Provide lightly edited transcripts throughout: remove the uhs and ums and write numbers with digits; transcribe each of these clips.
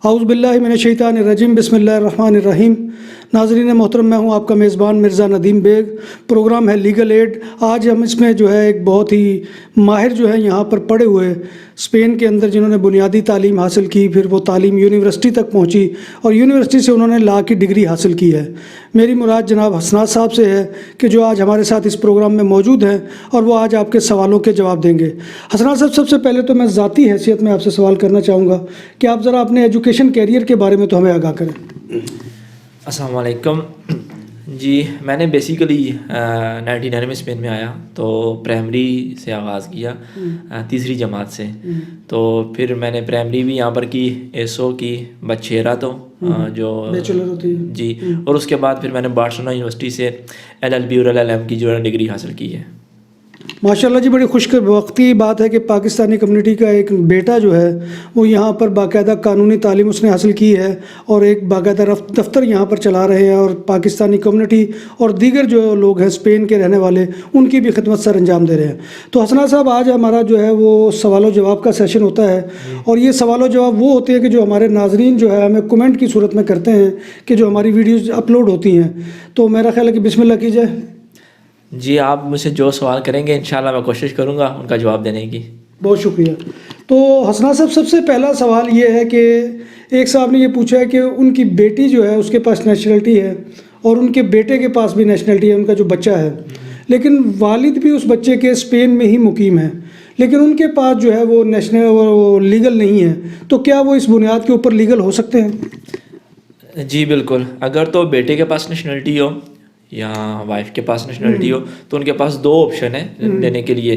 اعوذ باللہ من الشیطان الرجیم، بسم اللہ الرحمن الرحیم۔ ناظرین محترم، میں ہوں آپ کا میزبان مرزا ندیم بیگ۔ پروگرام ہے لیگل ایڈ۔ آج ہم اس میں جو ہے ایک بہت ہی ماہر جو ہے یہاں پر پڑھے ہوئے اسپین کے اندر، جنہوں نے بنیادی تعلیم حاصل کی، پھر وہ تعلیم یونیورسٹی تک پہنچی اور یونیورسٹی سے انہوں نے لا کی ڈگری حاصل کی ہے۔ میری مراد جناب حسنات صاحب سے ہے کہ جو آج ہمارے ساتھ اس پروگرام میں موجود ہیں اور وہ آج آپ کے سوالوں کے جواب دیں گے۔ حسنات صاحب، سب سے پہلے تو میں ذاتی حیثیت میں آپ سے سوال کرنا چاہوں گا کہ آپ ذرا اپنے ایجوکیشن کیریئر کے بارے میں تو ہمیں آگاہ کریں۔ السلام علیکم جی، میں نے بیسیکلی 99 میں اسپین میں آیا تو پرائمری سے آغاز کیا، تیسری جماعت سے۔ تو پھر میں نے پرائمری بھی یہاں پر کی، ایسو کی بچیرا تو جو بیچلر ہوتی ہے جی، اور اس کے بعد پھر میں نے بارسلونا یونیورسٹی سے LLB اور LLM کی جو ہے ڈگری حاصل کی ہے۔ ماشاءاللہ جی، بڑی خوش وقتی بات ہے کہ پاکستانی کمیونٹی کا ایک بیٹا جو ہے وہ یہاں پر باقاعدہ قانونی تعلیم اس نے حاصل کی ہے اور ایک باقاعدہ دفتر یہاں پر چلا رہے ہیں، اور پاکستانی کمیونٹی اور دیگر جو لوگ ہیں اسپین کے رہنے والے، ان کی بھی خدمت سر انجام دے رہے ہیں۔ تو حسنات صاحب، آج ہمارا جو ہے وہ سوال و جواب کا سیشن ہوتا ہے، اور یہ سوال و جواب وہ ہوتے ہیں کہ جو ہمارے ناظرین جو ہے ہمیں کمنٹ کی صورت میں کرتے ہیں کہ جو ہماری ویڈیوز اپلوڈ ہوتی ہیں۔ تو میرا خیال ہے کہ بسم اللہ کی جائے۔ جی، آپ مجھ سے جو سوال کریں گے انشاءاللہ میں کوشش کروں گا ان کا جواب دینے کی۔ بہت شکریہ۔ تو حسنات صاحب، سب سے پہلا سوال یہ ہے کہ ایک صاحب نے یہ پوچھا ہے کہ ان کی بیٹی جو ہے اس کے پاس نیشنلٹی ہے اور ان کے بیٹے کے پاس بھی نیشنلٹی ہے، ان کا جو بچہ ہے، لیکن والد بھی اس بچے کے اسپین میں ہی مقیم ہے، لیکن ان کے پاس جو ہے وہ لیگل نہیں ہے، تو کیا وہ اس بنیاد کے اوپر لیگل ہو سکتے ہیں؟ جی بالکل، اگر تو بیٹے کے پاس نیشنلٹی ہو یا وائف کے پاس نیشنلٹی ہو تو ان کے پاس دو آپشن ہیں لینے کے لیے۔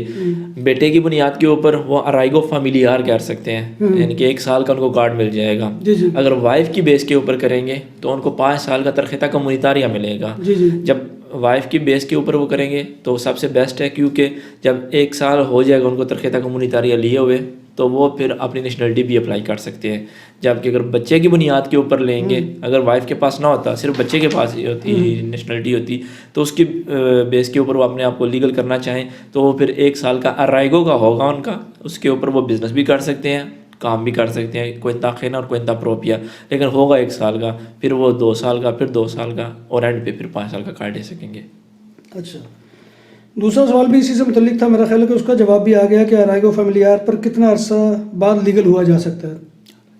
بیٹے کی بنیاد کے اوپر وہ ارائیگو فیملیار کر سکتے ہیں، یعنی کہ 1 سال کا ان کو کارڈ مل جائے گا۔ اگر وائف کی بیس کے اوپر کریں گے تو ان کو 5 سال کا ترخیصہ کمونیتاریہ ملے گا۔ جب وائف کی بیس کے اوپر وہ کریں گے تو سب سے بیسٹ ہے، کیونکہ جب 1 سال ہو جائے گا ان کو ترخیصہ کمونیتاریہ لیے ہوئے تو وہ پھر اپنی نیشنلٹی بھی اپلائی کر سکتے ہیں۔ جبکہ اگر بچے کی بنیاد کے اوپر لیں گے، اگر وائف کے پاس نہ ہوتا، صرف بچے کے پاس ہی ہوتی نیشنلٹی ہوتی، تو اس کی بیس کے اوپر وہ اپنے آپ کو لیگل کرنا چاہیں تو وہ پھر 1 سال کا ارائیگو کا ہوگا ان کا، اس کے اوپر وہ بزنس بھی کر سکتے ہیں، کام بھی کر سکتے ہیں، کوئنتا خینا اور کوئنتا پروپیا، لیکن ہوگا 1 سال کا، پھر وہ 2 سال کا، پھر 2 سال کا، اور اینڈ پہ پھر 5 سال کا کارڈ لے سکیں گے۔ اچھا، دوسرا سوال بھی اسی سے متعلق تھا، میرا خیال ہے کہ اس کا جواب بھی آ گیا کہ ارائیگو فیملیار پر کتنا عرصہ بعد لیگل ہوا جا سکتا ہے؟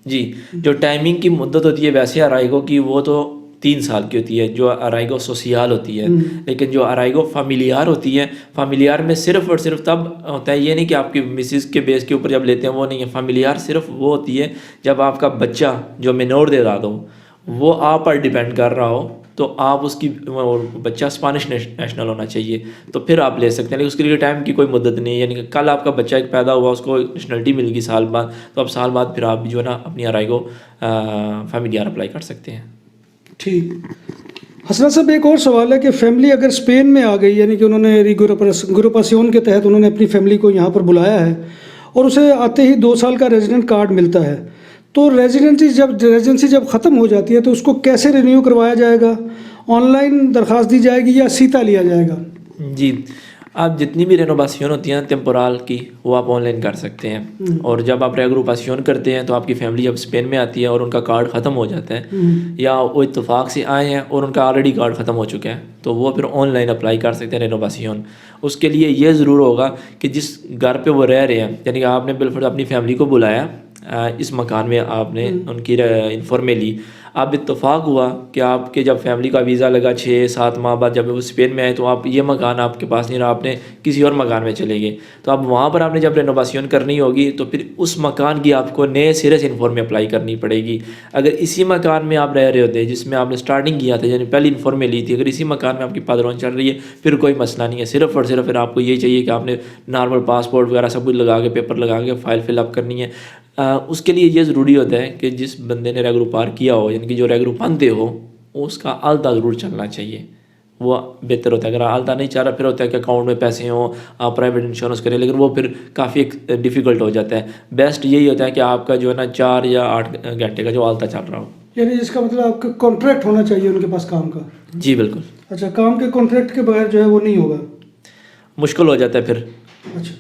جی، جو ٹائمنگ کی مدت ہوتی ہے ویسے ارائیگو کی وہ تو 3 سال کی ہوتی ہے، جو ارائیگو سوسیال ہوتی ہے، لیکن جو ارائیگو فیملیار ہوتی ہے، فیملیار میں صرف اور صرف تب ہوتا ہے، یہ نہیں کہ آپ کی مسز کے بیس کے اوپر جب لیتے ہیں وہ نہیں ہے، فیملیار صرف وہ ہوتی ہے جب آپ کا بچہ جو منور دے رہا ہو وہ آپ پر ڈیپینڈ کر رہا ہو، تو آپ اس کی بچہ اسپانش نیشنل ہونا چاہیے تو پھر آپ لے سکتے ہیں، لیکن اس کے لیے ٹائم کی کوئی مدت نہیں ہے، یعنی کہ کل آپ کا بچہ ایک پیدا ہوا، اس کو نیشنلٹی مل گئی سال بعد، تو اب سال بعد پھر آپ جو ہے نا اپنی ارائیگو فیملیار اپلائی کر سکتے ہیں۔ ٹھیک۔ حسنات صاحب، ایک اور سوال ہے کہ فیملی اگر اسپین میں آ گئی، یعنی کہ انہوں نے گروپاسیون کے تحت انہوں نے اپنی فیملی کو یہاں پر بلایا ہے اور اسے آتے ہی 2 سال کا ریزیڈنٹ کارڈ ملتا ہے، تو ریزیڈنسی جب ختم ہو جاتی ہے تو اس کو کیسے رینیو کروایا جائے گا؟ آن لائن درخواست دی جائے گی یا سیتا لیا جائے گا؟ جی، آپ جتنی بھی رینوویشن ہوتی ہیں ٹیمپورال کی وہ آپ آن لائن کر سکتے ہیں، اور جب آپ ریگروپاسیون کرتے ہیں تو آپ کی فیملی جب اسپین میں آتی ہے اور ان کا کارڈ ختم ہو جاتا ہے یا وہ اتفاق سے آئے ہیں اور ان کا آلریڈی کارڈ ختم ہو چکا ہے تو وہ پھر آن لائن اپلائی کر سکتے ہیں رینوویشن۔ اس کے لیے یہ ضرور ہوگا کہ جس گھر پہ وہ رہ رہے ہیں، یعنی کہ آپ نے بالفرض اپنی فیملی کو بلایا، اس مکان میں آپ نے ان کی انفارمے لی، اب اتفاق ہوا کہ آپ کے جب فیملی کا ویزا لگا 6-7 ماہ بعد جب وہ اسپین میں آئے تو آپ یہ مکان آپ کے پاس نہیں رہا، آپ نے کسی اور مکان میں چلے گئے، تو اب وہاں پر آپ نے جب رینوویشن کرنی ہوگی تو پھر اس مکان کی آپ کو نئے سرے سے انفارمے اپلائی کرنی پڑے گی۔ اگر اسی مکان میں آپ رہ رہے ہوتے جس میں آپ نے سٹارٹنگ کیا تھا، یعنی پہلی انفارمے لی تھی، اگر اسی مکان میں آپ کی پادرون چل رہی ہے پھر کوئی مسئلہ نہیں ہے، صرف اور صرف پھر آپ کو یہ چاہیے کہ آپ نے نارمل پاسپورٹ وغیرہ سب کچھ لگا کے پیپر لگا کے فائل فل اپ کرنی ہے۔ اس کے لیے یہ ضروری ہوتا ہے کہ جس بندے نے ریگرو پار کیا ہو، یعنی کہ جو ریگرو بندے ہو، اس کا آلتا ضرور چلنا چاہیے، وہ بہتر ہوتا ہے۔ اگر آلتا نہیں چاہ رہا پھر ہوتا ہے کہ اکاؤنٹ میں پیسے ہوں، آپ پرائیویٹ انشورنس کریں، لیکن وہ پھر کافی ڈیفیکلٹ ہو جاتا ہے۔ بیسٹ یہی ہوتا ہے کہ آپ کا جو ہے نا 4 یا 8 گھنٹے کا جو آلتا چل رہا ہو، یعنی جس کا مطلب آپ کا کانٹریکٹ ہونا چاہیے ان کے پاس کام کا۔ جی بالکل۔ اچھا، کام کے کانٹریکٹ کے بغیر جو ہے وہ نہیں ہوگا، مشکل ہو جاتا ہے پھر۔ اچھا،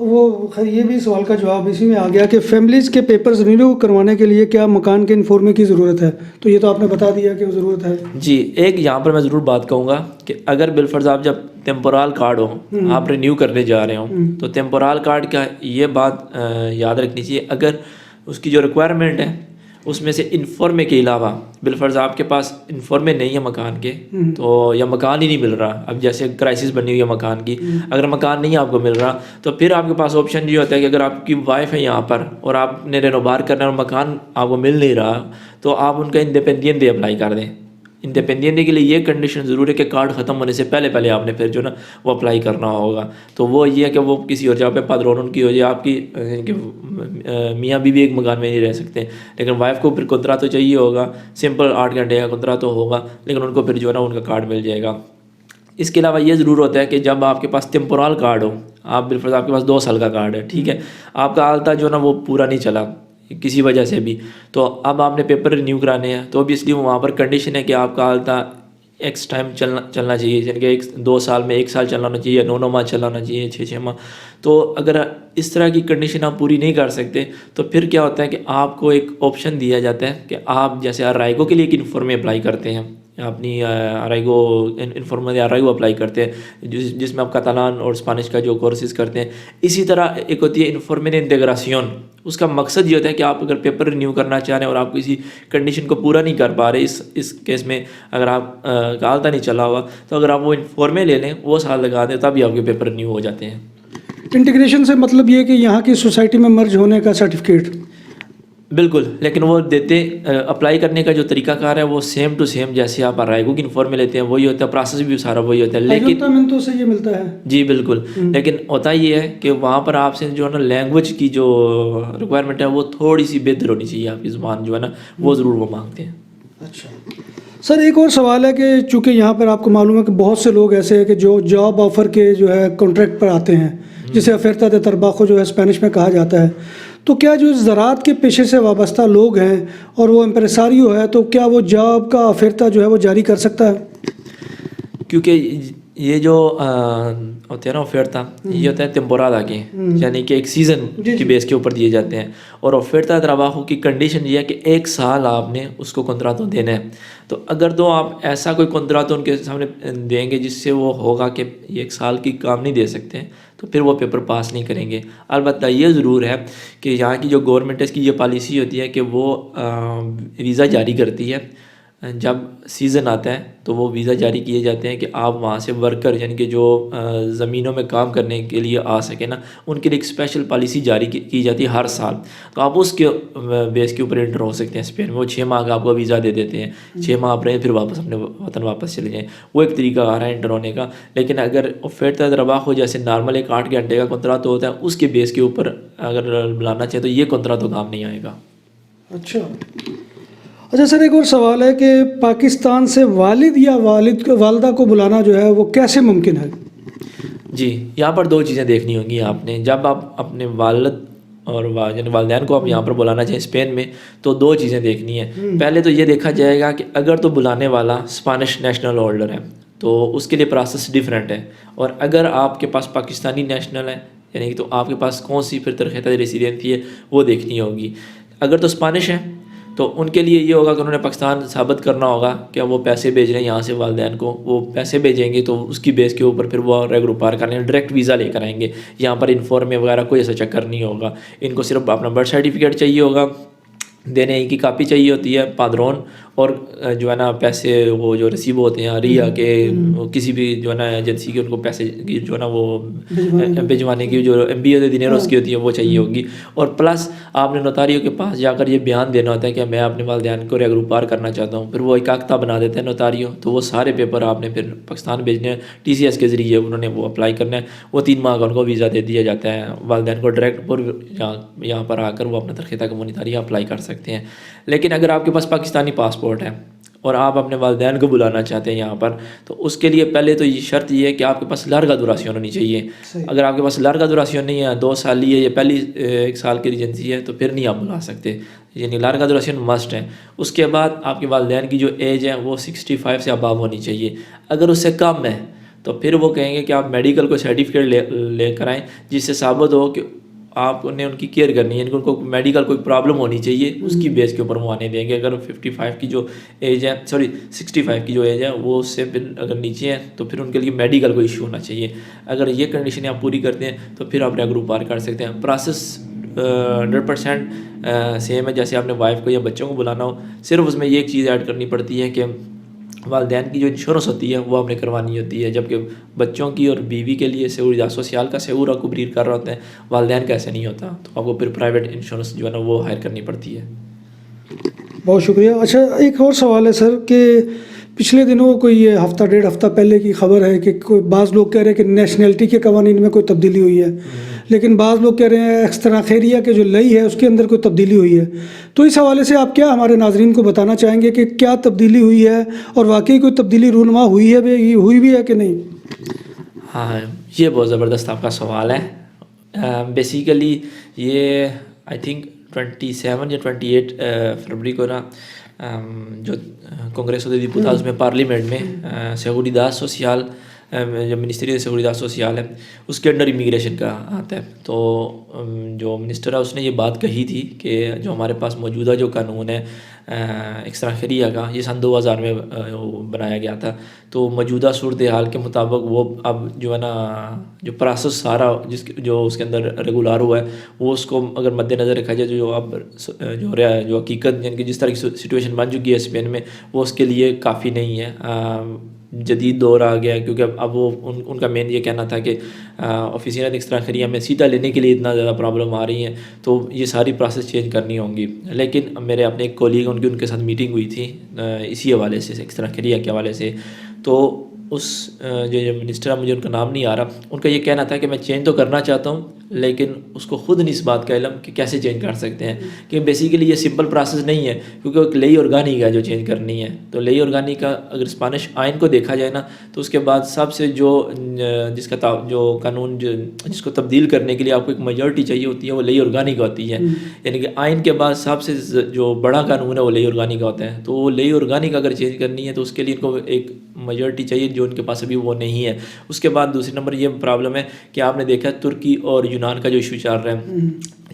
وہ خیر یہ بھی سوال کا جواب اسی میں آ گیا کہ فیملیز کے پیپرز رینیو کروانے کے لیے کیا مکان کے انفارمے کی ضرورت ہے؟ تو یہ تو آپ نے بتا دیا کہ وہ ضرورت ہے. جی ایک یہاں پر میں ضرور بات کہوں گا کہ اگر بالفرض آپ جب ٹیمپورال کارڈ ہو آپ رینیو کرنے جا رہے ہوں تو ٹیمپورال کارڈ کا یہ بات یاد رکھنی چاہیے، اگر اس کی جو ریکوائرمنٹ ہے اس میں سے انفارمے کے علاوہ بالفرض آپ کے پاس انفارمے نہیں ہے مکان کے تو یا مکان ہی نہیں مل رہا، اب جیسے کرائسس بنی ہوئی ہے مکان کی، اگر مکان نہیں آپ کو مل رہا تو پھر آپ کے پاس آپشن یہ ہوتا ہے کہ اگر آپ کی وائف ہے یہاں پر اور آپ نے رینووار کرنا ہے اور مکان آپ کو مل نہیں رہا تو آپ ان کا انڈیپینڈنٹ ڈے اپلائی کر دیں. انڈیپینڈنٹ ڈے کے لیے یہ کنڈیشن ضرور ہے کہ کارڈ ختم ہونے سے پہلے آپ نے پھر جو نا وہ اپلائی کرنا ہوگا. تو وہ یہ ہے کہ وہ کسی اور جگہ پہ پادرون ان کی ہو جائے، آپ کی میاں بیوی ایک مکان میں نہیں رہ سکتے، لیکن وائف کو پھر کنترا تو چاہیے ہوگا، سمپل 8 گھنٹے کا کنترا تو ہوگا، لیکن ان کو پھر جو ہے نا ان کا کارڈ مل جائے گا. اس کے علاوہ یہ ضرور ہوتا ہے کہ جب آپ کے پاس ٹیمپورال کارڈ ہو، آپ بالفرض آپ کے پاس 2 سال کا کارڈ ہے، ٹھیک ہے، آپ کا حال تھا جو نا وہ پورا نہیں چلا کسی وجہ سے بھی، تو اب آپ نے پیپر رینیو کرانے ہیں تو obviously وہاں پر کنڈیشن ہے کہ آپ کا حال تھا ایکس ٹائم چلنا چاہیے، یعنی کہ 2 سال میں 1 سال چلنا ہونا چاہیے، 9 ماہ چلنا ہونا چاہیے، 6 ماہ. تو اگر اس طرح کی کنڈیشن آپ پوری نہیں کر سکتے تو پھر کیا ہوتا ہے کہ آپ کو ایک آپشن دیا جاتا ہے کہ آپ جیسے ارائیگو کے لیے ایک انفارمے اپلائی کرتے ہیں، اپنی ارائیگو انفارمل ارائیگو اپلائی کرتے ہیں جس میں آپ کاتالان اور اسپانش کا جو کورسز کرتے ہیں. اسی طرح ایک ہوتی ہے انفارمل انٹیگراسیون، اس کا مقصد یہ ہوتا ہے کہ آپ اگر پیپر رینیو کرنا چاہ رہے ہیں اور آپ کسی کنڈیشن کو پورا نہیں کر پا رہے، اس کیس میں اگر آپ کا حالتہ نہیں چلا ہوا تو اگر آپ وہ انفارمے لے لیں، وہ سال لگا دیں، تب ہی آپ کے پیپر رینیو ہو جاتے ہیں. انٹیگریشن سے مطلب یہ کہ یہاں کی سوسائٹی میں مرج ہونے کا سرٹیفکیٹ؟ بالکل، لیکن وہ دیتے اپلائی کرنے کا جو طریقہ کار ہے وہ سیم ٹو سیم جیسے آپ ارائیگو کی انفارمے لیتے ہیں وہی ہوتا ہے، پروسیس بھی سارا وہی ہوتا ہے. لیکن تو سے یہ ملتا ہے جی بالکل، لیکن ہوتا یہ ہے کہ وہاں پر آپ سے جو ہے نا لینگویج کی جو ریکوائرمنٹ ہے وہ تھوڑی سی بہتر ہونی چاہیے، آپ کی زبان جو ہے نا وہ ضرور وہ مانگتے ہیں. اچھا سر، ایک اور سوال ہے کہ چونکہ یہاں پر آپ کو معلوم ہے کہ بہت سے لوگ ایسے ہیں کہ جو جاب آفر کے جو ہے کانٹریکٹ پر آتے ہیں، جسے افیرتا de trabajo جو ہے اسپینش میں کہا جاتا ہے، تو کیا جو زراعت کے پیشے سے وابستہ لوگ ہیں اور وہ امپریساریو ہے تو کیا وہ جاب کا افیرتا جو ہے وہ جاری کر سکتا ہے؟ کیونکہ یہ جو ہوتے ہیں نا افیرتا، یہ ہوتا ہے ٹیمپورادا کے، یعنی کہ ایک سیزن کی بیس کے اوپر دیے جاتے ہیں، اور افیرتا trabajo کی کنڈیشن یہ ہے کہ 1 سال آپ نے اس کو کنتراتو دینا ہے. تو اگر تو آپ ایسا کوئی کنتراتو ان کے سامنے دیں گے جس سے وہ ہوگا کہ یہ 1 سال کی کام نہیں دے سکتے تو پھر وہ پیپر پاس نہیں کریں گے. البتہ یہ ضرور ہے کہ یہاں کی جو گورنمنٹ ہے اس کی یہ پالیسی ہوتی ہے کہ وہ ویزا جاری کرتی ہے، جب سیزن آتا ہے تو وہ ویزا جاری کیے جاتے ہیں کہ آپ وہاں سے ورکر یعنی کہ جو زمینوں میں کام کرنے کے لیے آ سکیں نا، ان کے لیے ایک اسپیشل پالیسی جاری کی جاتی ہے ہر سال. تو آپ اس کے بیس کے اوپر انٹر ہو سکتے ہیں اسپین میں. وہ 6 ماہ کا آپ کو ویزا دے دیتے ہیں، 6 ماہ آپ رہیں پھر واپس اپنے وطن واپس چلے جائیں. وہ ایک طریقہ آ رہا ہے انٹر ہونے کا. لیکن اگر افیرتا trabajo جیسے نارمل ایک 8 گھنٹے کا کنتراتو ہوتا ہے، اس کے بیس کے اوپر اگر بلانا چاہے تو یہ کنتراتو کام نہیں آئے گا. اچھا سر، ایک اور سوال ہے کہ پاکستان سے والد یا والدہ کو بلانا جو ہے وہ کیسے ممکن ہے؟ جی یہاں پر 2 چیزیں دیکھنی ہوں گی آپ نے. جب آپ اپنے والد اور یعنی والدین کو آپ یہاں پر بلانا چاہیں اسپین میں تو 2 چیزیں دیکھنی ہیں. پہلے تو یہ دیکھا جائے گا کہ اگر تو بلانے والا اسپینش نیشنل ہولڈر ہے تو اس کے لیے پروسیس ڈیفرنٹ ہے، اور اگر آپ کے پاس پاکستانی نیشنل ہے یعنی کہ تو آپ کے پاس کون سی پھر ترخیص ریسیڈنسی ہے وہ دیکھنی ہوگی. اگر تو اسپینش ہے تو ان کے لیے یہ ہوگا کہ انہوں نے پاکستان ثابت کرنا ہوگا کہ وہ پیسے بھیج رہے ہیں یہاں سے والدین کو. وہ پیسے بھیجیں گے تو اس کی بیس کے اوپر پھر وہ ریگولر پار کر لیں، ڈائریکٹ ویزا لے کر آئیں گے. یہاں پر انفارمے وغیرہ کوئی ایسا چکر نہیں ہوگا. ان کو صرف اپنا برتھ سرٹیفکیٹ چاہیے ہوگا، دینے کی کاپی چاہیے ہوتی ہے، پادرون، اور جو ہے نا پیسے وہ جو ریسیو ہوتے ہیں ریا کے کسی بھی جو ہے نا ایجنسی کے ان کو پیسے کی جو ہے نا وہ بھجوانے کی جو MBO دینیروز کی ہوتی ہے وہ چاہیے ہوگی. اور پلس آپ نے نوتاریوں کے پاس جا کر یہ بیان دینا ہوتا ہے کہ میں اپنے والدین کو ریگولر پار کرنا چاہتا ہوں. پھر وہ ایک کاغذ بنا دیتے ہیں نوتاریوں، تو وہ سارے پیپر آپ نے پھر پاکستان بھیجنے ہیں. TCS کے ذریعے انہوں نے وہ اپلائی کرنا ہے. وہ 3 ماہ کا ان کو ویزا دے دیا جاتا ہے والدین کو ڈائریکٹ، پر یہاں پر آ کر وہ اپنا ترخیص کمیونٹاری اپلائی کر سکتے ہیں. لیکن اگر آپ کے پاس پاکستانی پاسپورٹ ہے اور آپ اپنے والدین کو بلانا چاہتے ہیں یہاں پر، تو اس کے لیے پہلے تو یہ شرط یہ ہے کہ آپ کے پاس لارگا دوراسیون ہونی چاہیے. اگر آپ کے پاس لارگا دوراسیون نہیں ہے، 2 سال لی ہے، یہ پہلی 1 سال کی ایجنسی ہے، تو پھر نہیں آپ بلا سکتے. یعنی لارگا دوراسیون مسٹ ہے. اس کے بعد آپ کے والدین کی جو ایج ہے وہ 65 سے ابو ہونی چاہیے. اگر اس سے کم ہے تو پھر وہ کہیں گے کہ آپ میڈیکل کو سرٹیفکیٹ لے کر آئیں جس سے ثابت ہو کہ آپ نے ان کی کیئر کرنی ہے، ان کو میڈیکل کوئی پرابلم ہونی چاہیے، اس کی بیس کے اوپر وہ آنے دیں گے. اگر 55 کی جو ایج ہے 65 کی جو ایج ہے وہ اس سے پھر اگر نیچے ہے تو پھر ان کے لیے میڈیکل کو ایشو ہونا چاہیے. اگر یہ کنڈیشنیں آپ پوری کرتے ہیں تو پھر آپ ریگولر پار کر سکتے ہیں. پروسیس 100% سیم ہے. جیسے آپ نے وائف کو یا بچوں کو بلانا ہو، صرف اس میں یہ ایک چیز ایڈ کرنی پڑتی ہے کہ والدین کی جو انشورنس ہوتی ہے وہ آپ نے کروانی ہوتی ہے، جبکہ بچوں کی اور بیوی کے لیے سیگوریداد سوشیال کا سیگور آپ کو بریف کر رہا ہوتا ہے، والدین کا ایسا نہیں ہوتا، تو آپ کو پھر پرائیویٹ انشورنس جو ہے نا وہ ہائر کرنی پڑتی ہے. بہت شکریہ. اچھا ایک اور سوال ہے سر کہ پچھلے دنوں کوئی یہ ہفتہ ڈیڑھ ہفتہ پہلے کی خبر ہے کہ کوئی بعض لوگ کہہ رہے ہیں کہ نیشنلٹی کے قوانین میں کوئی تبدیلی ہوئی ہے، لیکن بعض لوگ کہہ رہے ہیں ایکسترا خیریہ کے جو لئی ہے اس کے اندر کوئی تبدیلی ہوئی ہے. تو اس حوالے سے آپ کیا ہمارے ناظرین کو بتانا چاہیں گے کہ کیا تبدیلی ہوئی ہے اور واقعی کوئی تبدیلی رونما ہوئی بھی ہے کہ نہیں؟ ہاں یہ بہت زبردست آپ کا سوال ہے. بیسیکلی یہ آئی تھنک 27 یا 28 فروری کو نا جو کانگریس دے دیپوتاdos میں پارلیمنٹ میں سیگوریداد سوشیال جو منسٹری de سیگوریداد سوشیال ہے اس کے انڈر امیگریشن کا آتا ہے. تو جو منسٹر ہے اس نے یہ بات کہی تھی کہ جو ہمارے پاس موجودہ جو قانون ہے ایکسترا خیریہ کا، یہ سن 2000 میں بنایا گیا تھا. تو موجودہ صورتحال کے مطابق وہ اب جو ہے نا جو پروسیس سارا جو اس کے اندر ریگولر ہوا ہے وہ اس کو اگر مد نظر رکھا جائے جو اب جو حقیقت یعنی کہ جس طرح کی سچویشن بن چکی ہے اسپین میں وہ اس کے لیے کافی نہیں ہے. جدید دور آ گیا ہے کیونکہ اب وہ ان کا مین یہ کہنا تھا کہ آفیسینہ ایکسترا خیریہ میں سیٹا لینے کے لیے اتنا زیادہ پرابلم آ رہی ہیں تو یہ ساری پروسیس چینج کرنی ہوں گی. لیکن میرے اپنے ایک کولیگ ان کے ساتھ میٹنگ ہوئی تھی اسی حوالے سے ایکسترا خیریہ کے حوالے سے. تو اس جو منسٹر ہے مجھے ان کا نام نہیں آ رہا، ان کا یہ کہنا تھا کہ میں چینج تو کرنا چاہتا ہوں لیکن اس کو خود نہیں اس بات کا علم کہ کیسے چینج کر سکتے ہیں، کہ بیسیکلی یہ سمپل پروسیس نہیں ہے کیونکہ ایک لئی آرگینک ہے جو چینج کرنی ہے. تو لئی آرگینک کا اگر اسپینش آئین کو دیکھا جائے نا تو اس کے بعد سب سے جو جس کا جو قانون جس کو تبدیل کرنے کے لیے آپ کو ایک میجورٹی چاہیے ہوتی ہے وہ لئی آرگینک ہوتی ہے. یعنی کہ آئین کے بعد سب سے جو بڑا قانون ہے وہ لئی آرگینک ہوتا ہے. تو وہ لئی آرگینک اگر چینج کرنی ہے تو اس کے لیے ان کو ایک میجورٹی چاہیے جو ان کے پاس ابھی وہ نہیں ہے. اس کے بعد دوسری نمبر یہ پرابلم ہے کہ آپ نے دیکھا ترکی اور یونان کا جو ایشو چل رہا ہے،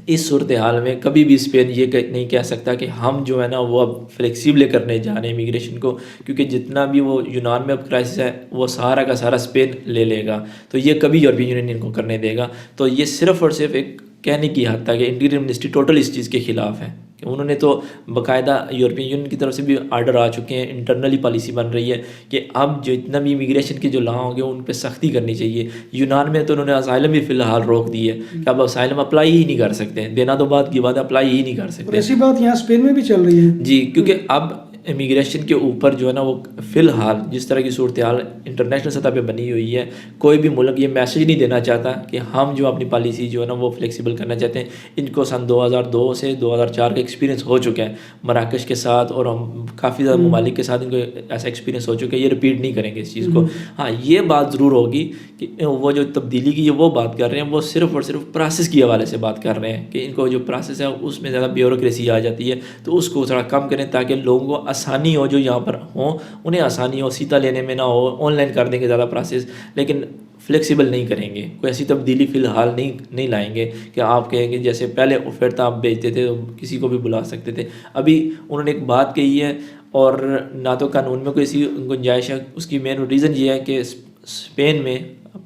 اس صورتحال میں کبھی بھی اسپین یہ نہیں کہہ سکتا کہ ہم جو ہے نا وہ اب فلیکسیبل کرنے جا رہے ہیں امیگریشن کو، کیونکہ جتنا بھی وہ یونان میں اب کرائسس ہے وہ سارا کا سارا اسپین لے لے گا. تو یہ کبھی یورپین یونین کو کرنے دے گا. تو یہ صرف اور صرف ایک کہنے کی حد تک کہ انٹیریئر منسٹری ٹوٹل اس چیز کے خلاف ہے کہ انہوں نے تو باقاعدہ یورپین یونین کی طرف سے بھی آرڈر آ چکے ہیں، انٹرنلی پالیسی بن رہی ہے کہ اب جو اتنا بھی امیگریشن کے جو لا ہوں گے ان پہ سختی کرنی چاہیے. یونان میں تو انہوں نے اسائلم بھی فی الحال روک دی ہے کہ اب اسائلم اپلائی ہی نہیں کر سکتے، دینا تو بات کی بات ہے، اپلائی ہی نہیں کر سکتے. ایسی بات یہاں اسپین میں بھی چل رہی ہے جی، کیونکہ اب امیگریشن کے اوپر جو ہے نا وہ فی الحال جس طرح کی صورتحال انٹرنیشنل سطح پہ بنی ہوئی ہے، کوئی بھی ملک یہ میسج نہیں دینا چاہتا کہ ہم جو اپنی پالیسی جو ہے نا وہ فلیکسیبل کرنا چاہتے ہیں. ان کو سن 2002 سے 2004 کا ایکسپیرینس ہو چکا ہے مراکش کے ساتھ اور ہم کافی زیادہ ممالک کے ساتھ ان کو ایسا ایکسپیرینس ہو چکا ہے، یہ رپیٹ نہیں کریں گے اس چیز کو. ہاں یہ بات ضرور ہوگی کہ وہ جو تبدیلی کی وہ بات کر رہے ہیں وہ صرف اور صرف پروسیس کے حوالے سے بات کر رہے ہیں کہ ان کو جو پروسیس ہے اس میں زیادہ بیوروکریسی آ جاتی ہے تو اس کو تھوڑا کم کریں تاکہ لوگوں کو آسانی ہو، جو یہاں پر ہوں انہیں آسانی ہو، سیتا لینے میں نہ ہو. آن لائن کر دیں گے زیادہ پروسیس لیکن فلیکسیبل نہیں کریں گے، کوئی ایسی تبدیلی فی الحال نہیں لائیں گے کہ آپ کہیں گے جیسے پہلے اوفرتا آپ بیچتے تھے تو کسی کو بھی بلا سکتے تھے. ابھی انہوں نے ایک بات کہی ہے اور نہ تو قانون میں کوئی ایسی گنجائش ہے. اس کی مین ریزن یہ ہے کہ اسپین میں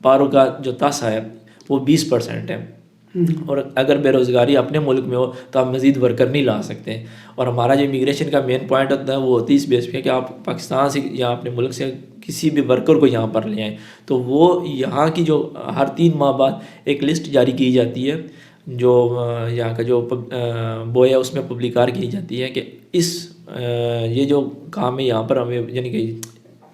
پارو کا جو تاسہ ہے وہ 20% ہے اور اگر بے روزگاری اپنے ملک میں ہو تو آپ مزید ورکر نہیں لا سکتے. اور ہمارا جو امیگریشن کا مین پوائنٹ ہوتا ہے وہ ہوتی ہے اس بیس پہ کہ آپ پاکستان سے یا اپنے ملک سے کسی بھی ورکر کو یہاں پر لے آئیں تو وہ یہاں کی جو ہر 3 ماہ بعد ایک لسٹ جاری کی جاتی ہے جو یہاں کا جو بوئے ہے اس میں پبلیکار کی جاتی ہے کہ اس یہ جو کام ہے یہاں پر ہمیں یعنی کہ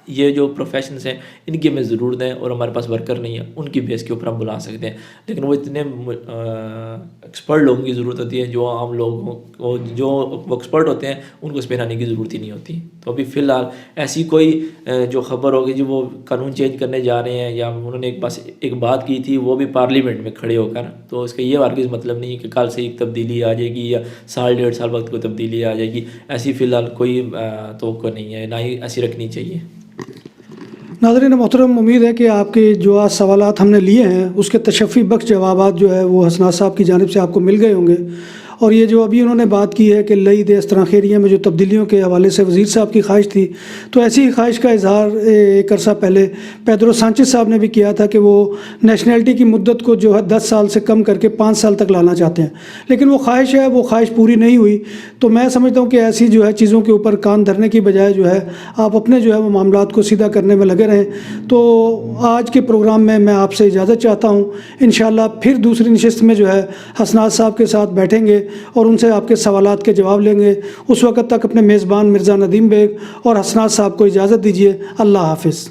یہ جو پروفیشنز ہیں ان کی ہمیں ضرورت ہے اور ہمارے پاس ورکر نہیں ہے، ان کی بیس کے اوپر ہم بلا سکتے ہیں. لیکن وہ اتنے ایکسپرٹ لوگوں کی ضرورت ہوتی ہے جو عام لوگوں کو جو وہ ایکسپرٹ ہوتے ہیں ان کو اس پہ آنے کی ضرورت ہی نہیں ہوتی. تو ابھی فی الحال ایسی کوئی جو خبر ہوگی جو وہ قانون چینج کرنے جا رہے ہیں یا انہوں نے ایک بات کی تھی وہ بھی پارلیمنٹ میں کھڑے ہو کر، تو اس کا یہ ہرگز مطلب نہیں ہے کہ کل سے ایک تبدیلی آ جائے گی یا 1.5 سال وقت کو تبدیلی آ جائے گی. ایسی فی الحال کوئی توقع نہیں ہے، نہ ہی ایسی رکھنی چاہیے. ناظرین محترم، امید ہے کہ آپ کے جو آج سوالات ہم نے لیے ہیں اس کے تشفی بخش جوابات جو ہے وہ حسنات صاحب کی جانب سے آپ کو مل گئے ہوں گے. اور یہ جو ابھی انہوں نے بات کی ہے کہ لئی دے استراں خیریہ میں جو تبدیلیوں کے حوالے سے وزیر صاحب کی خواہش تھی، تو ایسی ہی خواہش کا اظہار ایک عرصہ پہلے پیدرو سانچز صاحب نے بھی کیا تھا کہ وہ نیشنلٹی کی مدت کو جو ہے 10 سال سے کم کر کے 5 سال تک لانا چاہتے ہیں، لیکن وہ خواہش ہے، وہ خواہش پوری نہیں ہوئی. تو میں سمجھتا ہوں کہ ایسی جو ہے چیزوں کے اوپر کان دھرنے کی بجائے جو ہے آپ اپنے جو ہے وہ معاملات کو سیدھا کرنے میں لگے رہیں. تو آج کے پروگرام میں آپ سے اجازت چاہتا ہوں. انشاءاللہ پھر دوسری نشست میں جو ہے حسنات صاحب کے ساتھ بیٹھیں گے اور ان سے آپ کے سوالات کے جواب لیں گے. اس وقت تک اپنے میزبان مرزا ندیم بیگ اور حسنات صاحب کو اجازت دیجیے. اللہ حافظ.